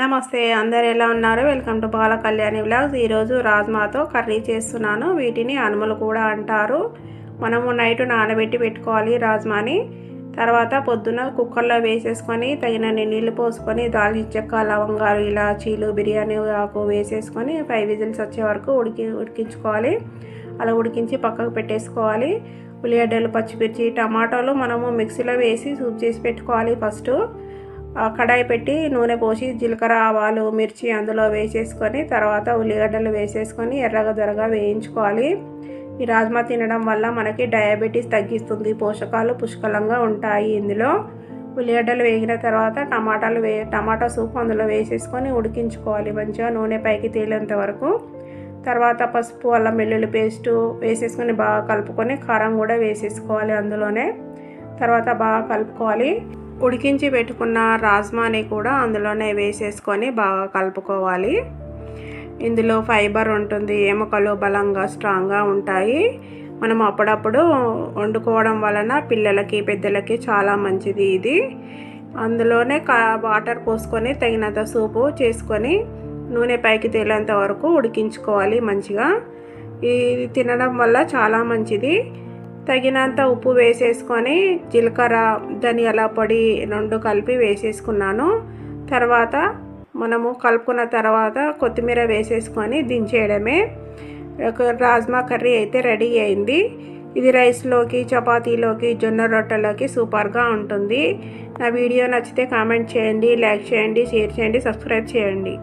నమస్తే, అందరు ఎలా ఉన్నారు? Welcome to Bala Kalyani vlogs. ఈరోజు రాజ్మాతో కర్రీ చేస్తున్నాను. వీటిని అనుములు కూడా అంటారు. మనము నైట్ నానబెట్టి పెట్టుకోవాలి రాజ్మాని. తర్వాత పొద్దున కుక్కర్లో వేసేసుకొని తగినన్ని నీళ్ళు పోసుకొని దాల్చిన చెక్క, లవంగాలు, ఇలాచీలు, బిర్యానీ ఆకు వేసేసుకొని 5 విజిల్స్ వచ్చే వరకు ఉడికించుకోవాలి. అలా ఉడికించి పక్కకు పెట్టేసుకోవాలి. ఉల్లిగడ్డలు, పచ్చిమిర్చి, టమాటాలు మనము మిక్సీలో వేసి సూప్ చేసి పెట్టుకోవాలి. ఫస్ట్ కడాయి పెట్టి నూనె పోసి జీలకర్ర, ఆవాలు, మిర్చి అందులో వేసేసుకొని తర్వాత ఉల్లిగడ్డలు వేసేసుకొని ఎర్రగా దొరగా వేయించుకోవాలి. ఈ రాజ్మా తినడం వల్ల మనకి డయాబెటీస్ తగ్గిస్తుంది. పోషకాలు పుష్కలంగా ఉంటాయి ఇందులో. ఉల్లిగడ్డలు వేగిన తర్వాత టమాటా సూప్ అందులో వేసేసుకొని ఉడికించుకోవాలి మంచిగా నూనె పైకి తేలేంత వరకు. తర్వాత పసుపు, అల్లం వెల్లుల్లి పేస్టు వేసేసుకొని బాగా కలుపుకొని కారం కూడా వేసేసుకోవాలి అందులోనే. తర్వాత బాగా కలుపుకోవాలి. ఉడికించి పెట్టుకున్న రాజ్మాని కూడా అందులోనే వేసేసుకొని బాగా కలుపుకోవాలి. ఇందులో ఫైబర్ ఉంటుంది, ఎముకలు బలంగా స్ట్రాంగ్గా ఉంటాయి. మనం అప్పుడప్పుడు వండుకోవడం వలన పిల్లలకి, పెద్దలకి చాలా మంచిది ఇది. అందులోనే వాటర్ పోసుకొని తగినంత సూపు చేసుకొని నూనె పైకి తేలేంత వరకు ఉడికించుకోవాలి మంచిగా. ఇది తినడం వల్ల చాలా మంచిది. తగినంత ఉప్పు వేసేసుకొని జీలకర్ర, ధనియాల పొడి 2 కలిపి వేసేసుకున్నాను. తర్వాత మనము కలుపుకున్న తర్వాత కొత్తిమీర వేసేసుకొని దించేయడమే. రాజ్మా కర్రీ అయితే రెడీ అయింది. ఇది రైస్లోకి, చపాతీలోకి, జొన్న రొట్టెలోకి సూపర్గా ఉంటుంది. నా వీడియో నచ్చితే కామెంట్ చేయండి, లైక్ చేయండి, షేర్ చేయండి, సబ్స్క్రైబ్ చేయండి.